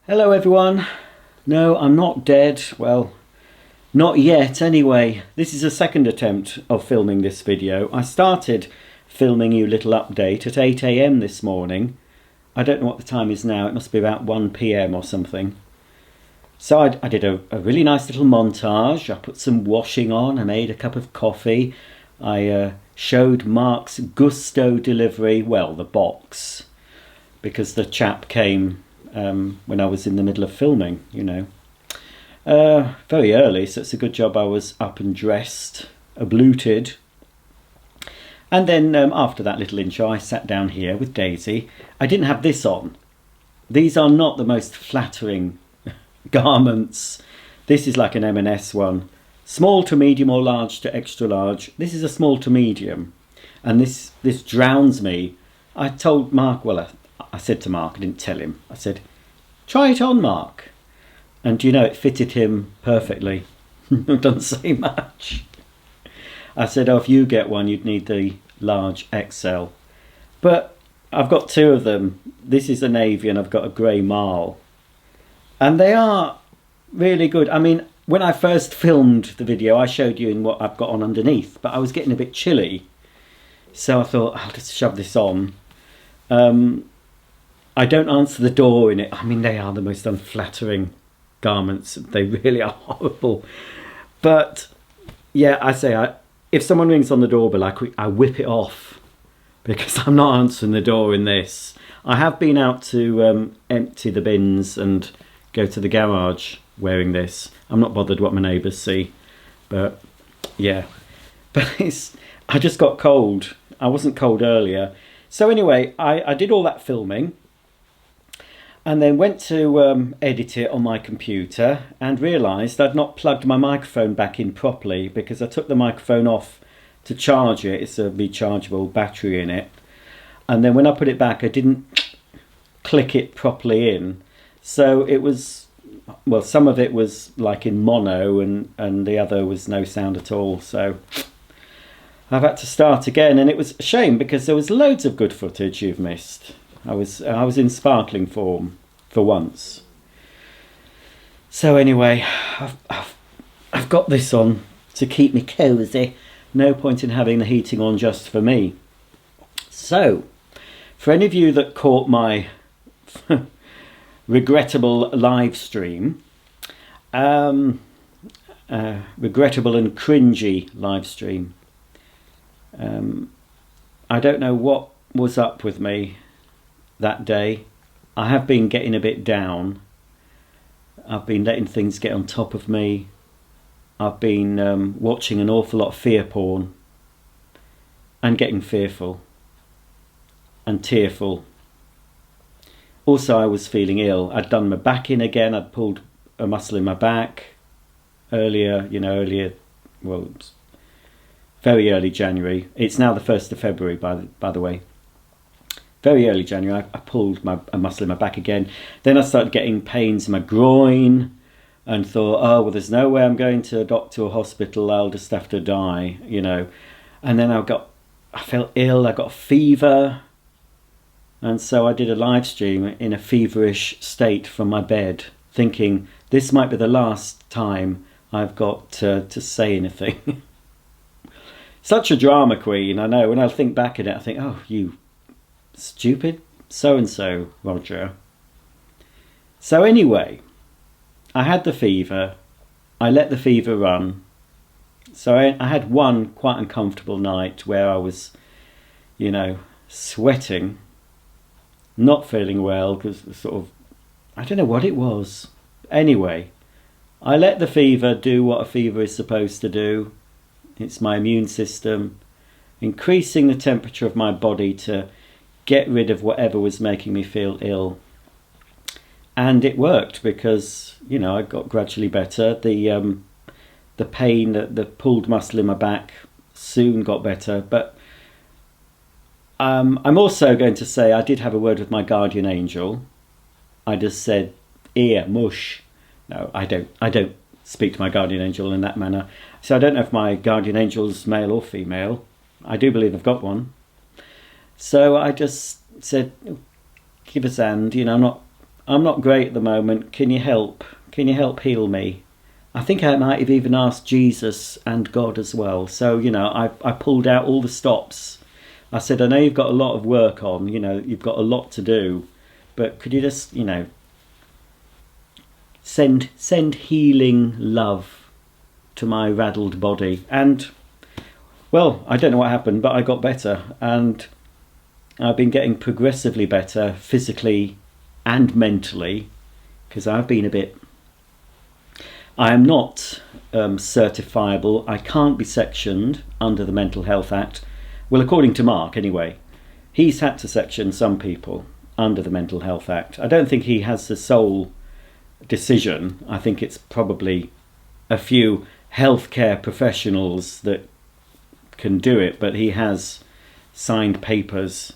Hello everyone. No, I'm not dead. Well, not yet anyway. This is a second attempt of filming this video. I started filming you little update at 8 AM this morning. I don't know what the time is now. It must be about 1 PM or something. So I did a really nice little montage. I put some washing on. I made a cup of coffee. I showed Mark's Gusto delivery, well, the box, because the chap came when I was in the middle of filming, you know. Very early, so it's a good job I was up and dressed, abluted. And then after that little intro, I sat down here with Daisy. I didn't have this on. These are not the most flattering garments. This is like an M&S one. Small to medium or large to extra large. This is a small to medium. And this drowns me. I told Mark, well, I said to Mark, I didn't tell him. I said, try it on, Mark. And you know, it fitted him perfectly. It doesn't say much. I said, oh, if you get one, you'd need the large XL. But I've got two of them. This is a navy and I've got a grey marl. And they are really good. I mean, when I first filmed the video, I showed you in what I've got on underneath. But I was getting a bit chilly. So I thought, I'll just shove this on. I don't answer the door in it. I mean, they are the most unflattering garments. They really are horrible. But yeah, I say, if someone rings on the doorbell, I whip it off because I'm not answering the door in this. I have been out to empty the bins and go to the garage wearing this. I'm not bothered what my neighbours see. But yeah, but I just got cold. I wasn't cold earlier. So anyway, I did all that filming and then went to edit it on my computer and realised I'd not plugged my microphone back in properly because I took the microphone off to charge it. It's a rechargeable battery in it. And then when I put it back, I didn't click it properly in. So it was, well, some of it was like in mono and the other was no sound at all. So I've had to start again, and it was a shame because there was loads of good footage you've missed. I was in sparkling form for once. So anyway, I've got this on to keep me cosy. No point in having the heating on just for me. So, for any of you that caught my regrettable live stream, regrettable and cringy live stream, I don't know what was up with me that day. I have been getting a bit down. I've been letting things get on top of me. I've been watching an awful lot of fear porn and getting fearful and tearful. Also, I was feeling ill. I'd done my back in again. I'd pulled a muscle in my back earlier, well, it was very early January. It's now the 1st of February, by the way. Very early January, I pulled a muscle in my back again. Then I started getting pains in my groin and thought, oh, well, there's no way I'm going to a doctor or hospital. I'll just have to die, you know. And then I felt ill. I got a fever. And so I did a live stream in a feverish state from my bed, thinking this might be the last time I've got to say anything. Such a drama queen, I know. When I think back at it, I think, oh, you stupid so-and-so, Roger. So anyway, I had the fever. I let the fever run. So I had one quite uncomfortable night where I was, you know, sweating, not feeling well, because sort of, I don't know what it was. Anyway, I let the fever do what a fever is supposed to do. It's my immune system increasing the temperature of my body to get rid of whatever was making me feel ill. And it worked because, you know, I got gradually better. The pain, the pulled muscle in my back soon got better. But I'm also going to say I did have a word with my guardian angel. I just said, ear, mush. No, I don't speak to my guardian angel in that manner. So I don't know if my guardian angel's male or female. I do believe I've got one. So I just said, give us a hand, you know, I'm not great at the moment. Can you help? Can you help heal me? I think I might have even asked Jesus and God as well. So, I pulled out all the stops. I said, I know you've got a lot of work on, you've got a lot to do, but could you just, send healing love to my raddled body? And, well, I don't know what happened, but I got better. And I've been getting progressively better physically and mentally, because I've been a bit... I am not certifiable. I can't be sectioned under the Mental Health Act. Well, according to Mark, anyway. He's had to section some people under the Mental Health Act. I don't think he has the sole decision. I think it's probably a few healthcare professionals that can do it, but he has signed papers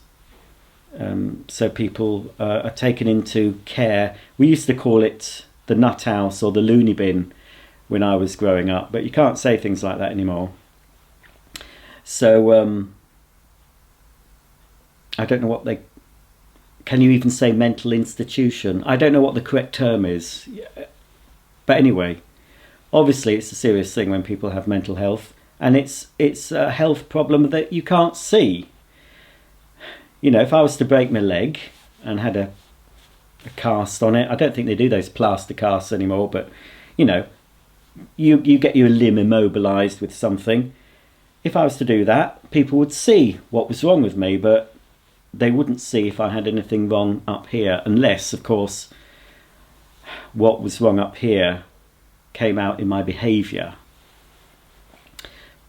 so people are taken into care. We used to call it the nut house or the loony bin when I was growing up, but you can't say things like that anymore. So I don't know what they... Can you even say mental institution? I don't know what the correct term is. But anyway, obviously it's a serious thing when people have mental health, and it's a health problem that you can't see. If I was to break my leg and had a cast on it, I don't think they do those plaster casts anymore, but you get your limb immobilised with something. If I was to do that, people would see what was wrong with me, but they wouldn't see if I had anything wrong up here, unless, of course, what was wrong up here came out in my behaviour.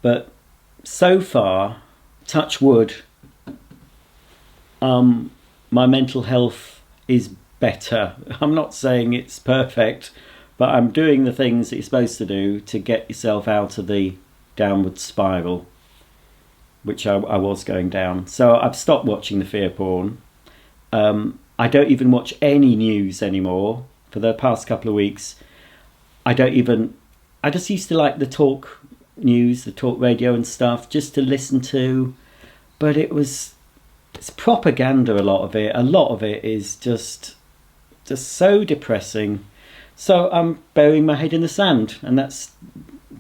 But so far, touch wood, my mental health is better. I'm not saying it's perfect, but I'm doing the things that you're supposed to do to get yourself out of the downward spiral, which I was going down. So I've stopped watching the fear porn. I don't even watch any news anymore for the past couple of weeks. I just used to like the talk news, the talk radio and stuff, just to listen to, but it's propaganda, a lot of it is just so depressing. So I'm burying my head in the sand, and that's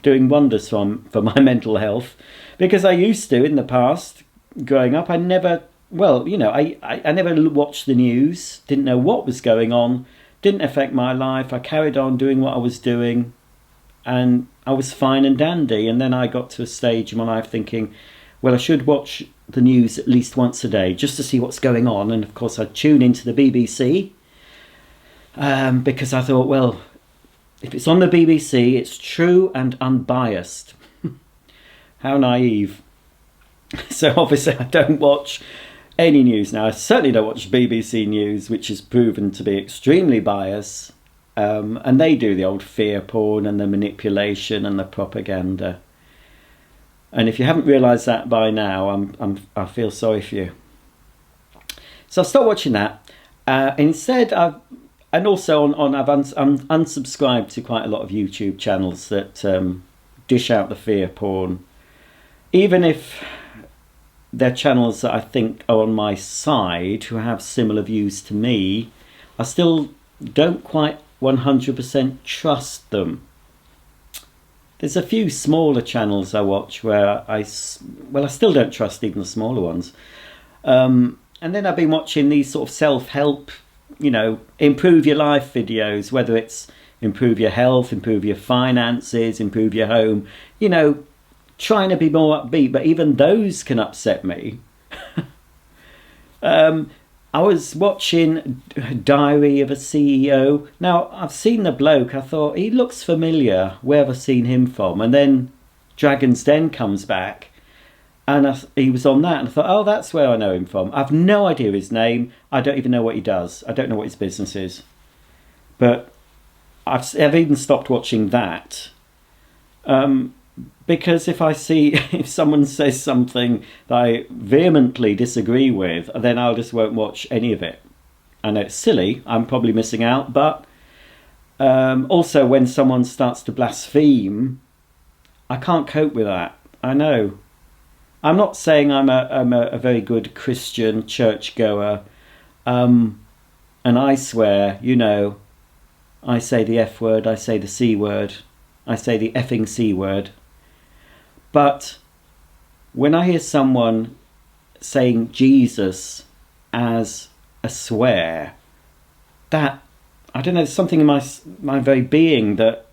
doing wonders for my mental health, because I used to, in the past, growing up, I never watched the news, didn't know what was going on, didn't affect my life. I carried on doing what I was doing, and I was fine and dandy. And then I got to a stage in my life thinking, well, I should watch the news at least once a day just to see what's going on. And of course I'd tune into the BBC, because I thought, well, if it's on the BBC, it's true and unbiased. How naive. So obviously I don't watch any news now. I certainly don't watch BBC News, which is proven to be extremely biased. And they do the old fear porn and the manipulation and the propaganda. And if you haven't realised that by now, I feel sorry for you. So I've stopped watching that. Instead, I've unsubscribed to quite a lot of YouTube channels that dish out the fear porn. Even if they're channels that I think are on my side, who have similar views to me, I still don't quite 100% trust them. There's a few smaller channels I watch where I still don't trust even the smaller ones. And then I've been watching these sort of self-help, improve your life videos, whether it's improve your health, improve your finances, improve your home, trying to be more upbeat, but even those can upset me. I was watching Diary of a CEO. Now, I've seen the bloke. I thought, he looks familiar. Where have I seen him from? And then Dragon's Den comes back, and he was on that. And I thought, oh, that's where I know him from. I've no idea his name. I don't even know what he does. I don't know what his business is. But I've even stopped watching that. Because if someone says something that I vehemently disagree with, then I just won't watch any of it. I know it's silly, I'm probably missing out, but also when someone starts to blaspheme, I can't cope with that. I know. I'm not saying I'm a very good Christian churchgoer, and I swear, you know, I say the F word, I say the C word, I say the effing C word. But when I hear someone saying Jesus as a swear, that, I don't know, there's something in my very being that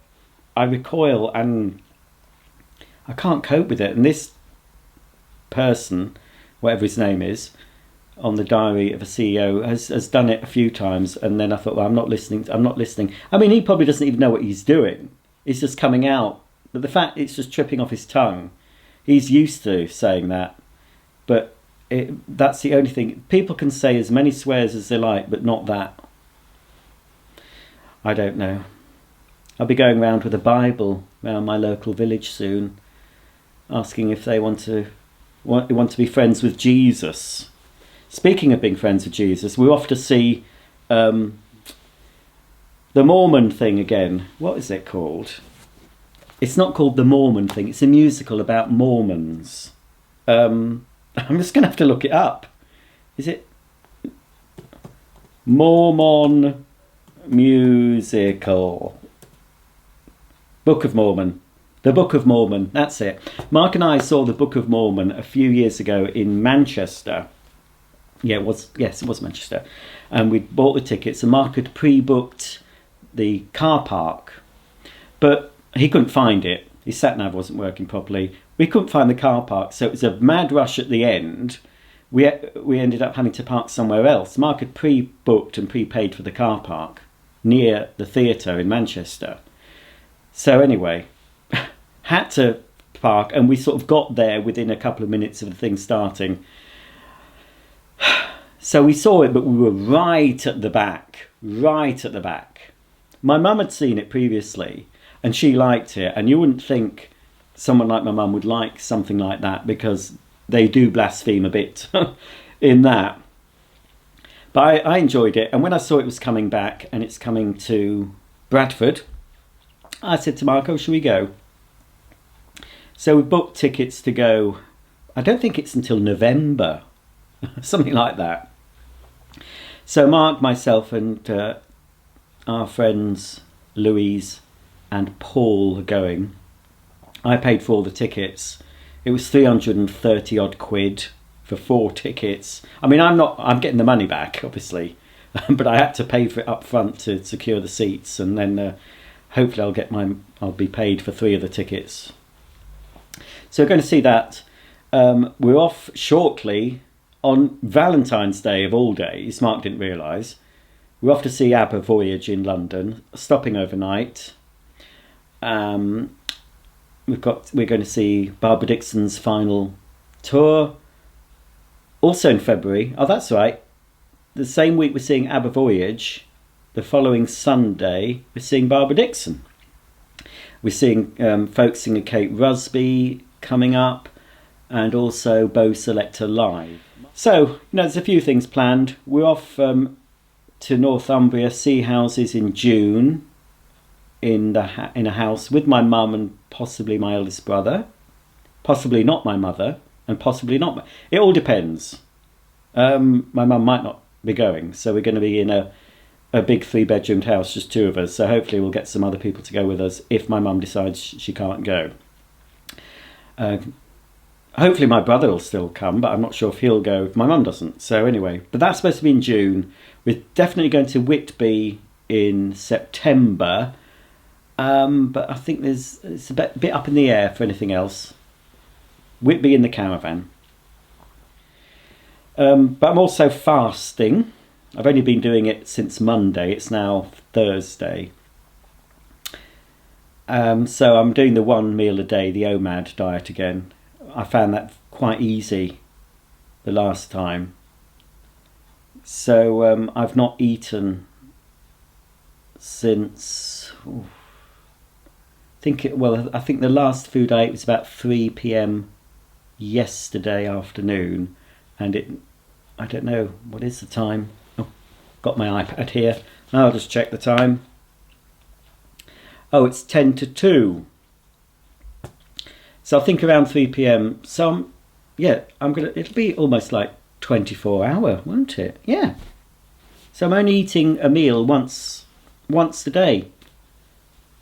I recoil, and I can't cope with it. And this person, whatever his name is, on the Diary of a CEO has done it a few times, and then I thought, well, I'm not listening. I mean, he probably doesn't even know what he's doing. It's just coming out. But the fact it's just tripping off his tongue, he's used to saying that. But that's the only thing. People can say as many swears as they like, but not that. I don't know. I'll be going around with a Bible around my local village soon, asking if they want to be friends with Jesus. Speaking of being friends with Jesus, we're off to see the Mormon thing again. What is it called? It's not called the Mormon thing. It's a musical about Mormons. I'm just going to have to look it up. Is it Mormon musical? Book of Mormon. The Book of Mormon. That's it. Mark and I saw the Book of Mormon a few years ago in Manchester. Yeah, it was Manchester. And we bought the tickets, and Mark had pre-booked the car park. But he couldn't find it. His sat-nav wasn't working properly. We couldn't find the car park, so it was a mad rush at the end. We ended up having to park somewhere else. Mark had pre-booked and prepaid for the car park near the theatre in Manchester. So anyway, had to park, and we sort of got there within a couple of minutes of the thing starting. So we saw it, but we were right at the back. My mum had seen it previously, and she liked it. And you wouldn't think someone like my mum would like something like that, because they do blaspheme a bit in that. But I enjoyed it. And when I saw it was coming back, and it's coming to Bradford, I said to Marco, shall we go? So we booked tickets to go. I don't think it's until November, something like that. So Mark, myself, and our friends Louise and Paul are going. I paid for all the tickets. It was 330 odd quid for 4 tickets. I mean, I'm getting the money back, obviously, but I had to pay for it up front to secure the seats, and then hopefully I'll be paid for 3 of the tickets. So we're going to see that. We're off shortly on Valentine's Day of all days. Mark didn't realise. We're off to see ABBA Voyage in London, stopping overnight. We're going to see Barbara Dixon's final tour, also in February. Oh, that's right. The same week we're seeing ABBA Voyage, the following Sunday we're seeing Barbara Dixon. We're seeing folk singer Kate Rusby coming up, and also Bo Selector live. So, there's a few things planned. We're off to Northumbria, see houses in June, in a house with my mum and possibly my eldest brother, possibly not my mother, and possibly not. It all depends. My mum might not be going, so we're going to be in a big 3-bedroomed house, just 2 of us. So hopefully we'll get some other people to go with us if my mum decides she can't go. Hopefully my brother will still come, but I'm not sure if he'll go if my mum doesn't. So anyway, but that's supposed to be in June. We're definitely going to Whitby in September. But I think it's a bit up in the air for anything else. Whitby in the caravan. But I'm also fasting. I've only been doing it since Monday. It's now Thursday. So I'm doing the 1 meal a day, the OMAD diet again. I found that quite easy the last time. So I've not eaten since... I think the last food I ate was about 3 p.m. yesterday afternoon, and I don't know, what is the time? Oh, got my iPad here. I'll just check the time. Oh, it's 10 to 2. So I think around 3 p.m. So it'll be almost like 24 hour, won't it? Yeah. So I'm only eating a meal once a day,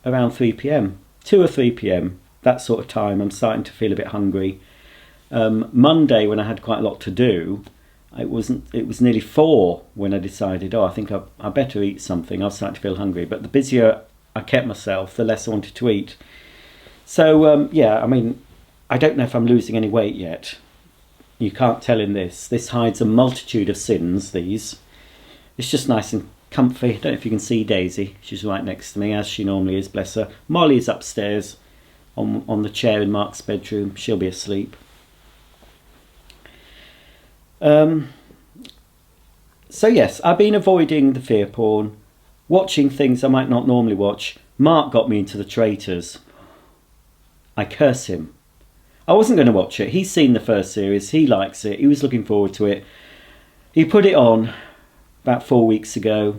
around 3 p.m, 2 or 3 p.m, that sort of time. I'm starting to feel a bit hungry. Monday, when I had quite a lot to do, it was nearly 4 when I decided, I think I better eat something. I was starting to feel hungry, but the busier I kept myself, the less I wanted to eat. So yeah, I mean, I don't know if I'm losing any weight yet. You can't tell in this. This hides a multitude of sins, these. It's just nice and comfy. I don't know if you can see Daisy. She's right next to me, as she normally is, bless her. Molly's upstairs on the chair in Mark's bedroom. She'll be asleep. So yes, I've been avoiding the fear porn, watching things I might not normally watch. Mark got me into the Traitors. I curse him. I wasn't going to watch it. He's seen the first series. He likes it. He was looking forward to it. He put it on about 4 weeks ago,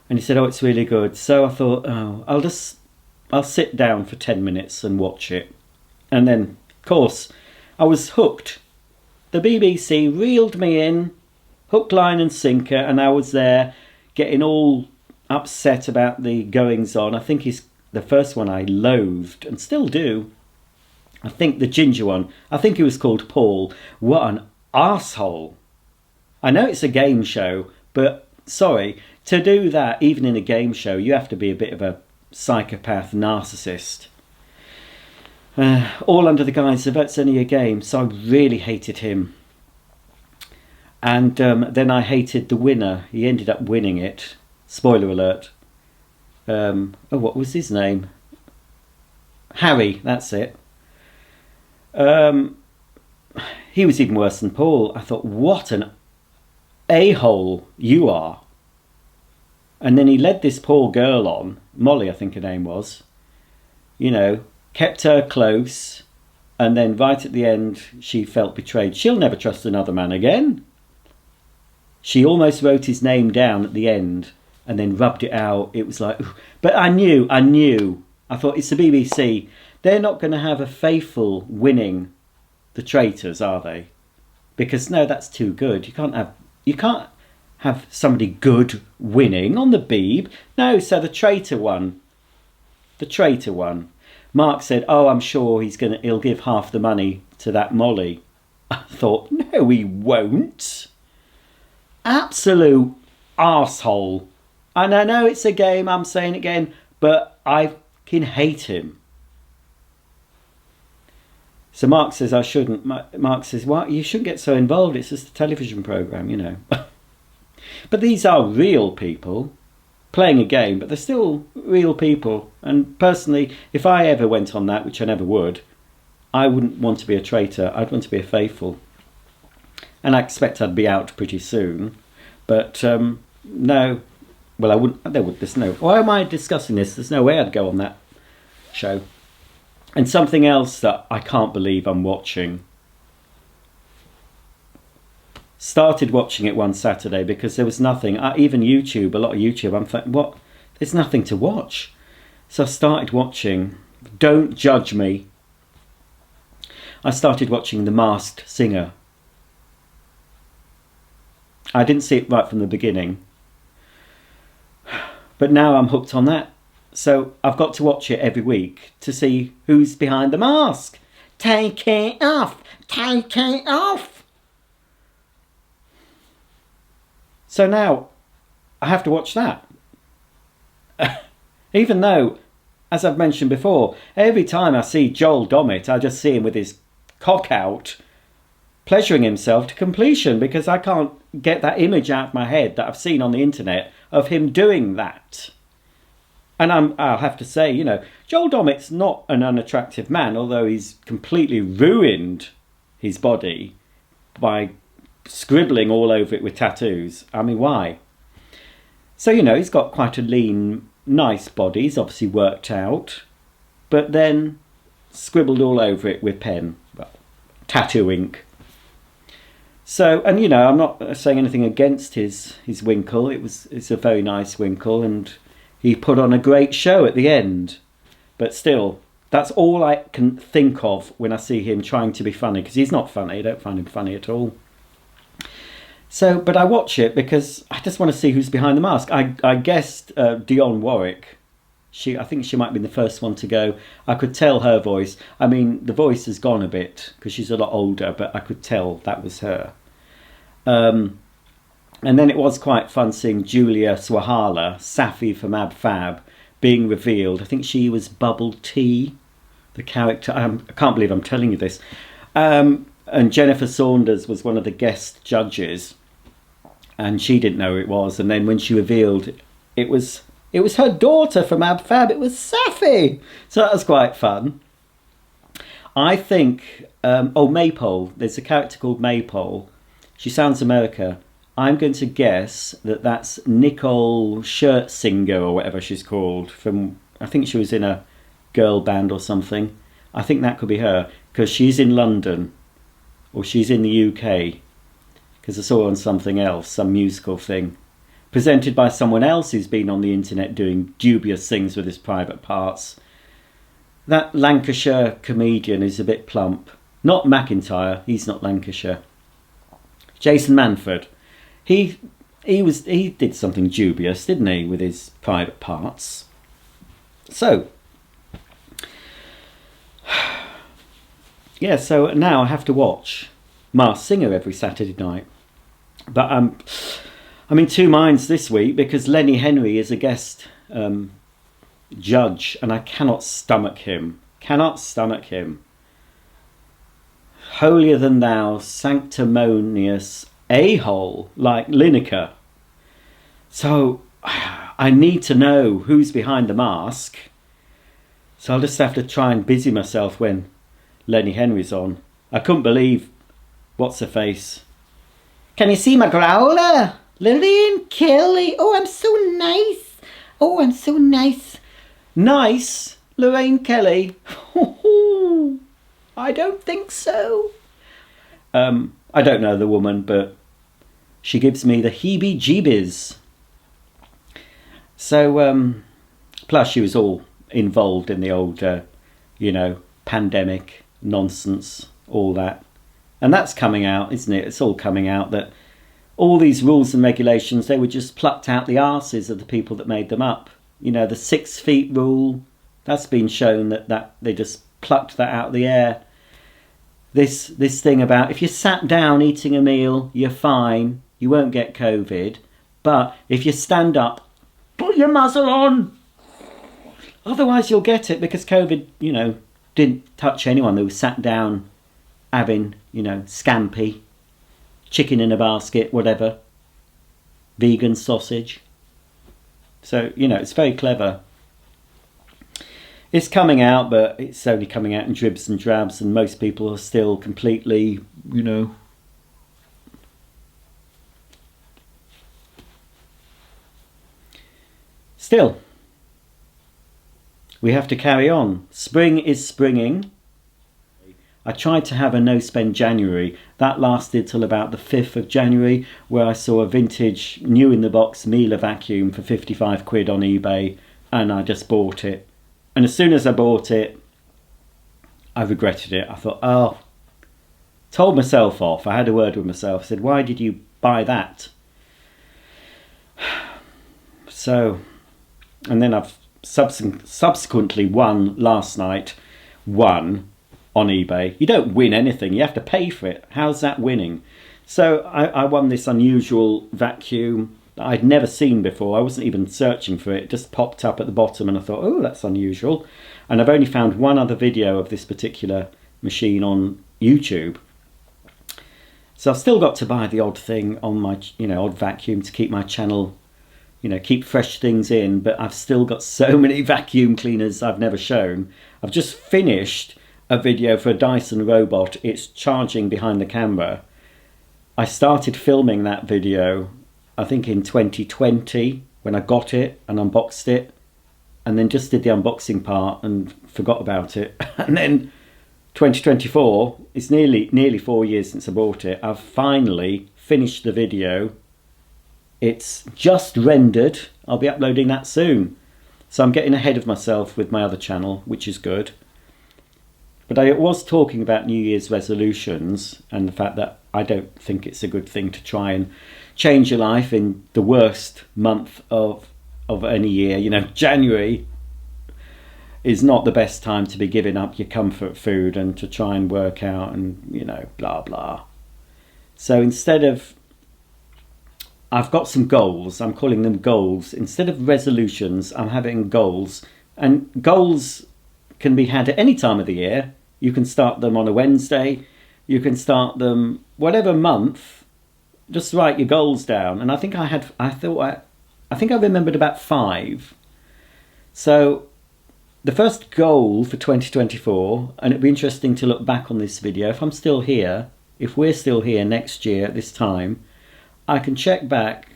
and he said, it's really good. So I thought, I'll sit down for 10 minutes and watch it. And then, of course, I was hooked. The BBC reeled me in, hook, line and sinker, and I was there getting all upset about the goings on. I think the first one I loathed, and still do. I think the ginger one, I think he was called Paul. What an arsehole. I know it's a game show, but sorry, to do that, even in a game show, you have to be a bit of a psychopath narcissist. All under the guise of it's only a game, so I really hated him. And then I hated the winner. He ended up winning it. Spoiler alert. What was his name? Harry, that's it. He was even worse than Paul. I thought, what an a-hole you are. And then he led this poor girl on, Molly I think her name was, kept her close, and then right at the end she felt betrayed. She'll never trust another man again. She almost wrote his name down at the end and then rubbed it out. It was like, but I knew. I thought, it's the BBC. They're not going to have a faithful winning the Traitors, are they? Because no, that's too good. You can't have somebody good winning on the Beeb. No, so the traitor won. The traitor won. Mark said, I'm sure he'll give half the money to that Molly. I thought, no, he won't. Absolute arsehole. And I know it's a game, I'm saying it again, but I can hate him. So Mark says I shouldn't. Mark says, what? You shouldn't get so involved. It's just a television programme, But these are real people playing a game, but they're still real people. And personally, if I ever went on that, which I never would, I wouldn't want to be a traitor. I'd want to be a faithful. And I expect I'd be out pretty soon. But no, well, I wouldn't. There's no. Why am I discussing this? There's no way I'd go on that show. And something else that I can't believe I'm watching. Started watching it one Saturday because there was nothing. Even YouTube, a lot of YouTube. I'm thinking, what? There's nothing to watch. So I started watching. Don't judge me. I started watching The Masked Singer. I didn't see it right from the beginning. But now I'm hooked on that. So I've got to watch it every week to see who's behind the mask. Take it off! Take it off! So now I have to watch that. Even though, as I've mentioned before, every time I see Joel Dommett, I just see him with his cock out, pleasuring himself to completion, because I can't get that image out of my head that I've seen on the internet of him doing that. And I'll have to say, Joel Dommett's not an unattractive man, although he's completely ruined his body by scribbling all over it with tattoos. I mean, why? So, he's got quite a lean, nice body. He's obviously worked out, but then scribbled all over it with pen, tattoo ink. So, and I'm not saying anything against his winkle. It's a very nice winkle, and he put on a great show at the end. But still, that's all I can think of when I see him trying to be funny, because he's not funny. I don't find him funny at all. So, but I watch it because I just want to see who's behind the mask. I guessed Dionne Warwick. I think she might be the first one to go. I could tell her voice. I mean, the voice has gone a bit because she's a lot older, but I could tell that was her. And then it was quite fun seeing Julia Swahala, Safi from Ab Fab, being revealed. I think she was Bubble Tea, the character. I can't believe I'm telling you this. And Jennifer Saunders was one of the guest judges, and she didn't know who it was. And then when she revealed, it was her daughter from Ab Fab. It was Safi. So that was quite fun. I think, Maypole. There's a character called Maypole. She sounds American. I'm going to guess that that's Nicole Scherzinger or whatever she's called. I think she was in a girl band or something. I think that could be her because she's in London or she's in the UK because I saw her on something else, some musical thing. Presented by someone else who's been on the internet doing dubious things with his private parts. That Lancashire comedian is a bit plump. Not McIntyre, he's not Lancashire. Jason Manford. He did something dubious, didn't he, with his private parts. So, yeah, so now I have to watch Masked Singer every Saturday night. But I'm in two minds this week because Lenny Henry is a guest judge and I cannot stomach him. Holier than thou, sanctimonious a-hole like Lineker. So I need to know who's behind the mask. So I'll just have to try and busy myself when Lenny Henry's on. I couldn't believe what's her face. Can you see my growler? Lorraine Kelly. Oh, I'm so nice. Nice? Lorraine Kelly? I don't think so. I don't know the woman, but she gives me the heebie-jeebies. So, plus she was all involved in the old, pandemic nonsense, all that. And that's coming out, isn't it? It's all coming out that all these rules and regulations, they were just plucked out the arses of the people that made them up. You know, the 6 feet rule, that's been shown that they just plucked that out of the air. This thing about if you sat down eating a meal, you're fine, you won't get COVID. But if you stand up, put your muzzle on. Otherwise you'll get it because COVID, didn't touch anyone who sat down having, scampi, chicken in a basket, whatever, vegan sausage. So, it's very clever. It's coming out, but it's only coming out in dribs and drabs, and most people are still completely, Still, we have to carry on. Spring is springing. I tried to have a no-spend January. That lasted till about the 5th of January, where I saw a vintage, new-in-the-box Miele vacuum for 55 quid on eBay, and I just bought it. And as soon as I bought it, I regretted it. I thought, told myself off. I had a word with myself. I said, why did you buy that? So, and then I've subsequently won last night. Won on eBay. You don't win anything. You have to pay for it. How's that winning? So I won this unusual vacuum that I'd never seen before. I wasn't even searching for it. It just popped up at the bottom and I thought, oh, that's unusual. And I've only found one other video of this particular machine on YouTube. So I've still got to buy the odd thing on my, odd vacuum to keep my channel, keep fresh things in. But I've still got so many vacuum cleaners I've never shown. I've just finished a video for a Dyson robot. It's charging behind the camera. I started filming that video I think in 2020 when I got it and unboxed it, and then just did the unboxing part and forgot about it. And then 2024, it's nearly 4 years since I bought it. I've finally finished the video. It's just rendered. I'll be uploading that soon. So I'm getting ahead of myself with my other channel, which is good. But I was talking about New Year's resolutions and the fact that I don't think it's a good thing to try and change your life in the worst month of any year. You know, January is not the best time to be giving up your comfort food and to try and work out and, you know, blah, blah. So instead of, I've got some goals, I'm calling them goals. Instead of resolutions, I'm having goals. And goals can be had at any time of the year. You can start them on a Wednesday. You can start them whatever month. Just write your goals down. And I think I remembered about 5. So the first goal for 2024, and it'd be interesting to look back on this video, if I'm still here, if we're still here next year at this time, I can check back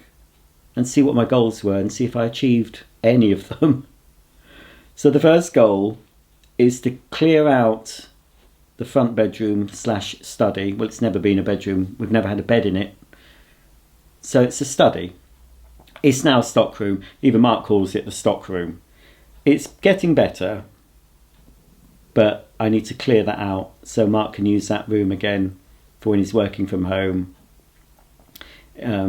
and see what my goals were and see if I achieved any of them. So the first goal is to clear out the front bedroom / study. Well, it's never been a bedroom. We've never had a bed in it. So it's a study. It's now a stock room. Even Mark calls it the stock room. It's getting better, but I need to clear that out so Mark can use that room again for when he's working from home.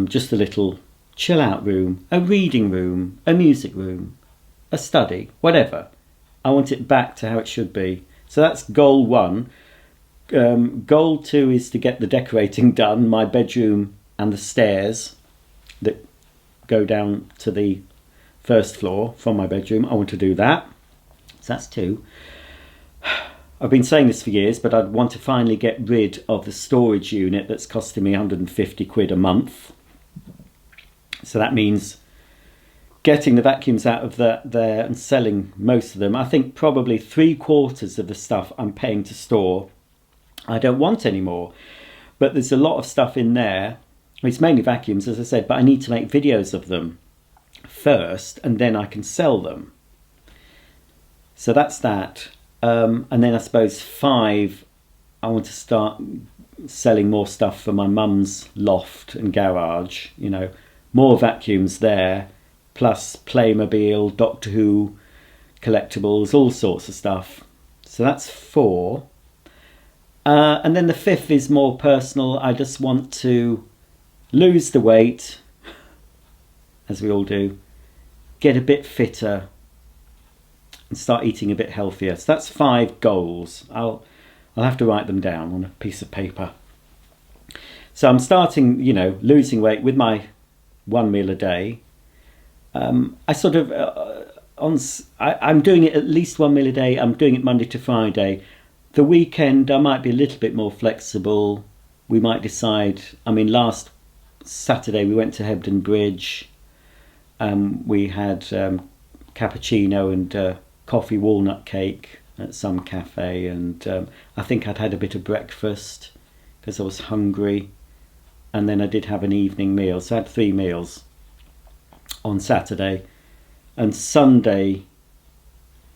Just a little chill out room, a reading room, a music room, a study, whatever. I want it back to how it should be. So that's goal 1. Goal 2 is to get the decorating done, my bedroom and the stairs that go down to the first floor from my bedroom. I want to do that. So that's 2. I've been saying this for years, but I'd want to finally get rid of the storage unit that's costing me 150 quid a month. So that means getting the vacuums out of there and selling most of them. I think probably 3/4 of the stuff I'm paying to store I don't want anymore. But there's a lot of stuff in there. It's mainly vacuums, as I said, but I need to make videos of them first and then I can sell them. So that's that. And then I suppose 5, I want to start selling more stuff for my mum's loft and garage. You know, more vacuums there, plus Playmobil, Doctor Who, collectibles, all sorts of stuff. So that's 4. And then the 5th is more personal. I just want to lose the weight, as we all do, get a bit fitter, and start eating a bit healthier. So that's 5 goals. I'll have to write them down on a piece of paper. So I'm starting, you know, losing weight with my 1 meal a day. I sort of I'm doing it at least 1 meal a day. I'm doing it Monday to Friday. The weekend I might be a little bit more flexible. We might decide. I mean, last Saturday we went to Hebden Bridge. We had cappuccino and coffee walnut cake at some cafe, and I think I'd had a bit of breakfast because I was hungry, and then I did have an evening meal. So I had 3 meals on Saturday. And Sunday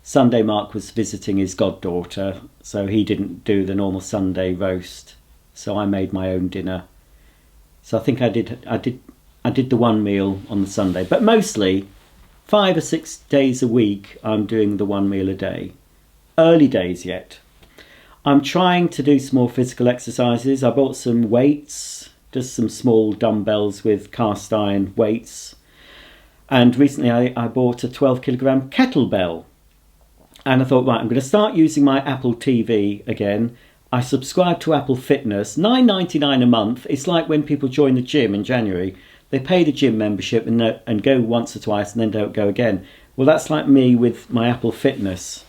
Mark was visiting his goddaughter, so he didn't do the normal Sunday roast, so I made my own dinner. So I think I did the 1 meal on the Sunday, but mostly 5 or 6 days a week I'm doing the 1 meal a day. Early days yet. I'm trying to do some more physical exercises. I bought some weights, just some small dumbbells with cast iron weights. And recently I bought a 12 kilogram kettlebell. And I thought, right, I'm going to start using my Apple TV again. I subscribe to Apple Fitness, $9.99 a month. It's like when people join the gym in January. They pay the gym membership and go once or twice and then don't go again. Well, that's like me with my Apple Fitness.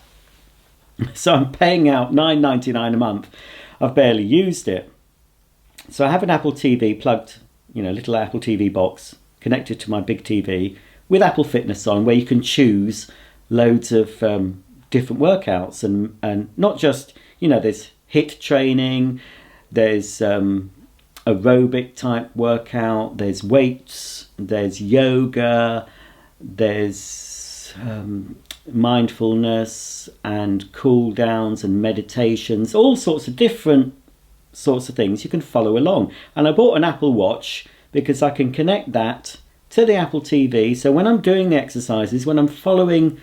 So I'm paying out $9.99 a month. I've barely used it. So I have an Apple TV plugged, you know, little Apple TV box connected to my big TV with Apple Fitness on, where you can choose loads of different workouts and not just, you know, there's HIIT training, there's aerobic type workout, there's weights, there's yoga, there's mindfulness and cool downs and meditations, all sorts of different sorts of things you can follow along. And I bought an Apple Watch because I can connect that to the Apple TV, so when I'm doing the exercises, when I'm following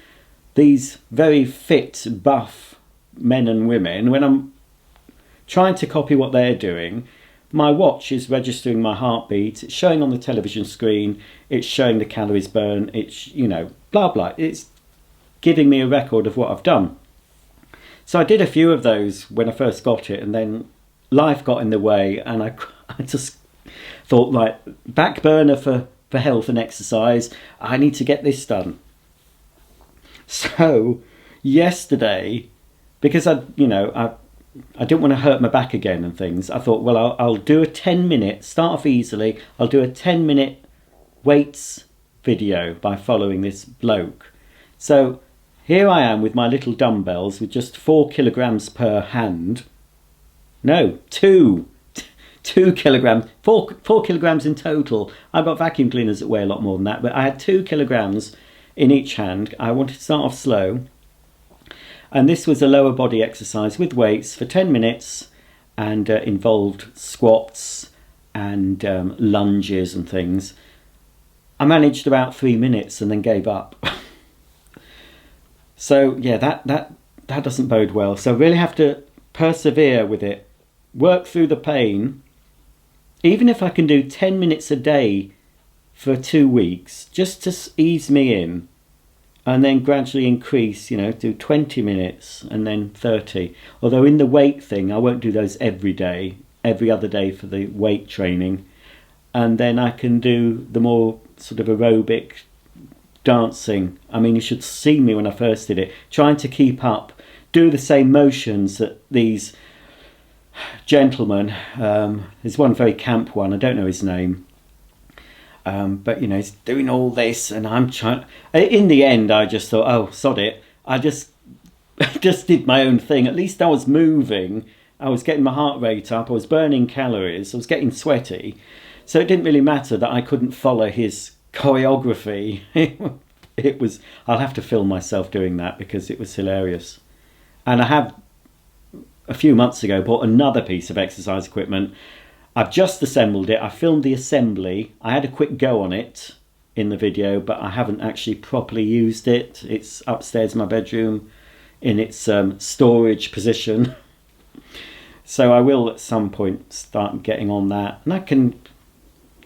these very fit, buff men and women, when I'm trying to copy what they're doing, my watch is registering my heartbeat, it's showing on the television screen, it's showing the calories burned, it's, you know, blah, blah. It's giving me a record of what I've done. So I did a few of those when I first got it, and then life got in the way, and I just thought, like, back burner for health and exercise, I need to get this done. So yesterday, because I didn't want to hurt my back again and things, I thought, well, I'll do a 10-minute, start off easily, I'll do a 10-minute weights video by following this bloke. So here I am with my little dumbbells with just 4 kilograms per hand. No, 2 kilograms, 4 kilograms in total. I've got vacuum cleaners that weigh a lot more than that, but I had 2 kilograms in each hand. I wanted to start off slow, and this was a lower body exercise with weights for 10 minutes, and involved squats and lunges and things. I managed about 3 minutes and then gave up. So yeah, that doesn't bode well. So really have to persevere with it, work through the pain. Even if I can do 10 minutes a day for 2 weeks, just to ease me in, and then gradually increase, do 20 minutes and then 30. Although in the weight thing, I won't do those every day, every other day for the weight training. And then I can do the more sort of aerobic dancing. I mean, you should see me when I first did it, trying to keep up, do the same motions that these gentlemen, there's one very camp one, I don't know his name, but he's doing all this, and I'm trying. In the end, I just thought, oh, sod it, I just did my own thing. At least I was moving, I was getting my heart rate up, I was burning calories, I was getting sweaty, so it didn't really matter that I couldn't follow his choreography. It was, I'll have to film myself doing that because it was hilarious. And I have, a few months ago, bought another piece of exercise equipment. I've just assembled it. I filmed the assembly. I had a quick go on it in the video, but I haven't actually properly used it. It's upstairs in my bedroom in its storage position. So I will at some point start getting on that. And I can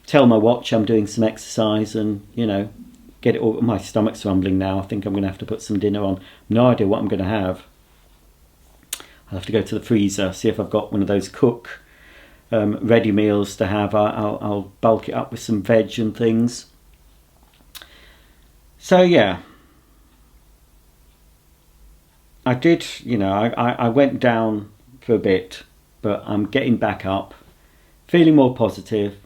tell my watch I'm doing some exercise and, get it all. My stomach's rumbling now. I think I'm going to have to put some dinner on. No idea what I'm going to have. I'll have to go to the freezer, see if I've got one of those cook ready meals to have. I'll bulk it up with some veg and things. So yeah, I did, I went down for a bit, but I'm getting back up, feeling more positive,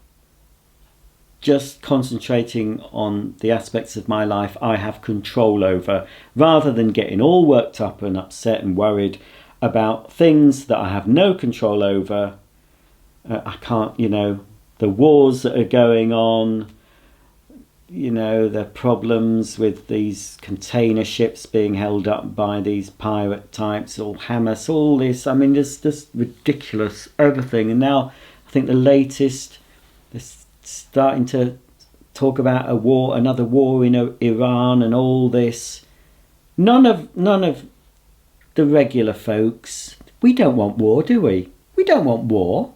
just concentrating on the aspects of my life I have control over, rather than getting all worked up and upset and worried about things that I have no control over. I can't, the wars that are going on, the problems with these container ships being held up by these pirate types, or Hamas, all this. I mean, there's just ridiculous everything. And now I think the latest, they're starting to talk about another war in Iran and all this. None of the regular folks, we don't want war, do we? We don't want war.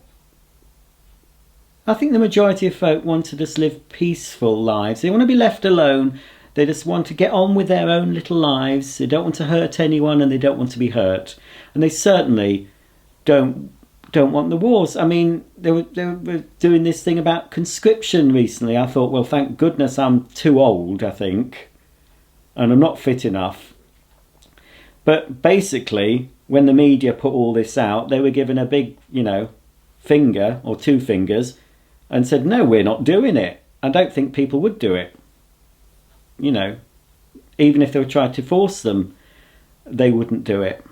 I think the majority of folk want to just live peaceful lives. They want to be left alone. They just want to get on with their own little lives. They don't want to hurt anyone, and they don't want to be hurt. And they certainly don't want the wars. I mean, they were doing this thing about conscription recently. I thought, well, thank goodness I'm too old, I think, and I'm not fit enough. But basically, when the media put all this out, they were given a big, finger or 2 fingers and said, no, we're not doing it. I don't think people would do it. Even if they were trying to force them, they wouldn't do it.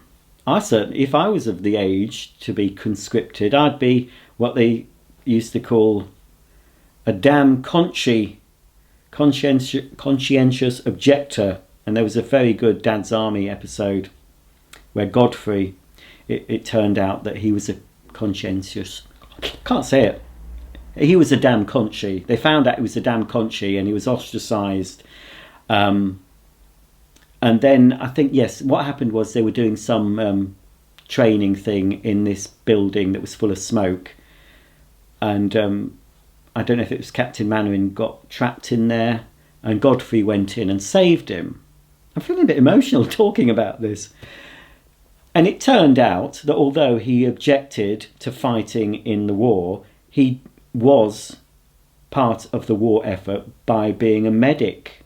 I certainly, if I was of the age to be conscripted, I'd be what they used to call a damn conscientious objector. And there was a very good Dad's Army episode where Godfrey, it turned out that he was a conscientious, can't say it, he was a damn conchie. They found out he was a damn conchie, and he was ostracised. And then I think, yes, what happened was they were doing some training thing in this building that was full of smoke. And I don't know if it was Captain Mainwaring got trapped in there, and Godfrey went in and saved him. I'm feeling a bit emotional talking about this. And it turned out that although he objected to fighting in the war, he was part of the war effort by being a medic,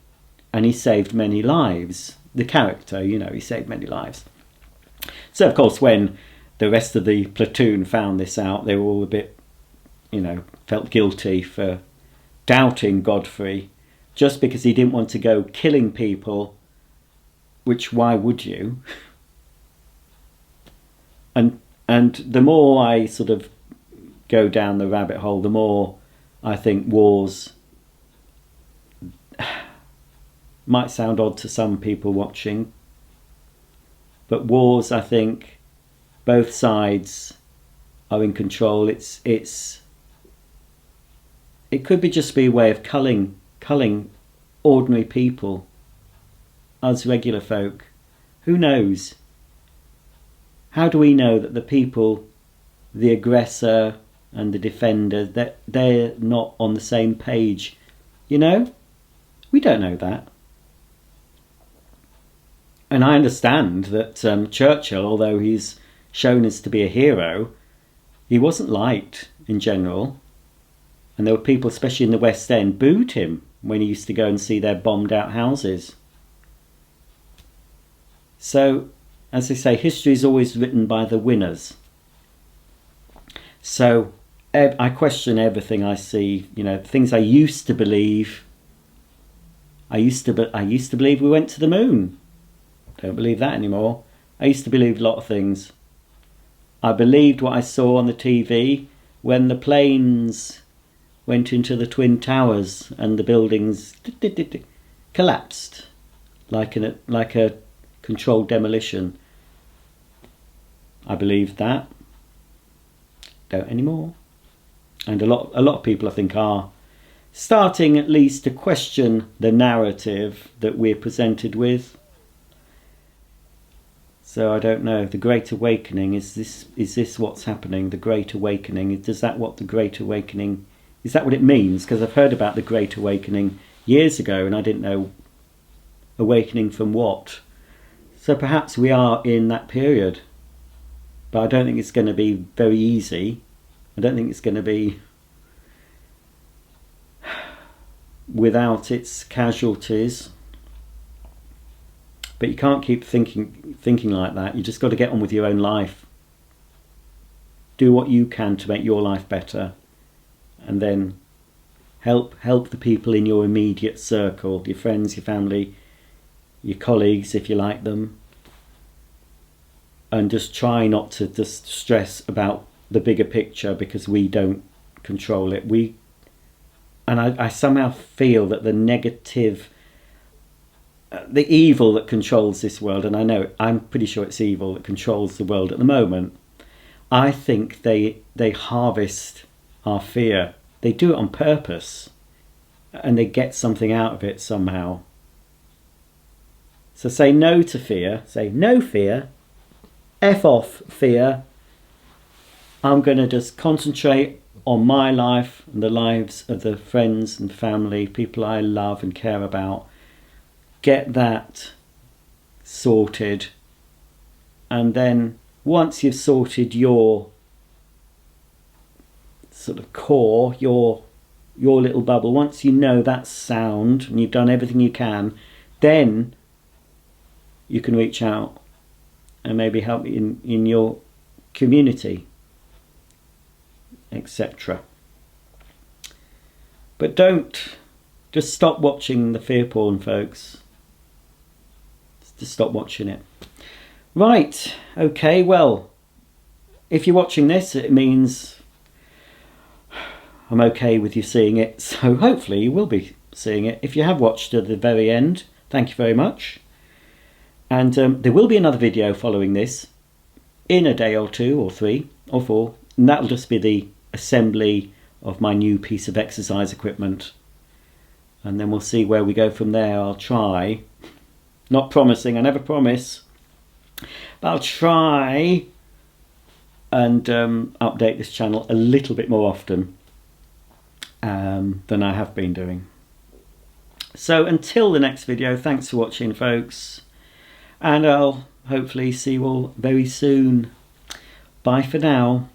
and he saved many lives. The character, you know, he saved many lives. So of course when the rest of the platoon found this out, they were all a bit, you know, felt guilty for doubting Godfrey just because he didn't want to go killing people, which why would you? And the more I sort of go down the rabbit hole, the more I think wars might sound odd to some people watching, but wars, I think, both sides are in control. It could be just be a way of culling ordinary people, us regular folk. Who knows? How do we know that the people, the aggressor and the defender, that they're not on the same page? You know, we don't know that. And I understand that Churchill, although he's shown as to be a hero, he wasn't liked in general. And there were people, especially in the West End, booed him when he used to go and see their bombed out houses. So, as they say, history is always written by the winners. So I question everything I see. You know, things I used to believe. I used to believe we went to the moon. Don't believe that anymore. I used to believe a lot of things. I believed what I saw on the TV when the planes went into the Twin Towers and the buildings collapsed like a controlled demolition. I believed that. Don't anymore. And a lot of people, I think, are starting at least to question the narrative that we're presented with. So I don't know. The Great Awakening, is this what's happening? The Great Awakening, is that what it means? Because I've heard about the Great Awakening years ago and I didn't know awakening from what. So perhaps we are in that period. But I don't think it's going to be very easy. I don't think it's going to be without its casualties. But you can't keep thinking like that. You just got to get on with your own life. Do what you can to make your life better. And then help the people in your immediate circle, your friends, your family, your colleagues if you like them. And just try not to just stress about the bigger picture because we don't control it. I somehow feel that the negative, the evil that controls this world, and I'm pretty sure it's evil that controls the world at the moment, I think they harvest our fear. They do it on purpose and they get something out of it somehow. So say no to fear. Say no fear. F off fear. I'm going to just concentrate on my life and the lives of the friends and family, people I love and care about. Get that sorted. And then once you've sorted your sort of core, your little bubble, once you know that's sound and you've done everything you can, then you can reach out and maybe help in your community, etc. But don't just stop watching the fear porn, folks. Just stop watching it. Right, okay, well, if you're watching this, it means I'm okay with you seeing it, so hopefully you will be seeing it. If you have watched to the very end, thank you very much. And there will be another video following this in a day or 2 or 3 or 4, and that'll just be the assembly of my new piece of exercise equipment. And then we'll see where we go from there. I'll try, not promising, I never promise, but I'll try and update this channel a little bit more often than I have been doing. So until the next video, thanks for watching, folks, and I'll hopefully see you all very soon. Bye for now.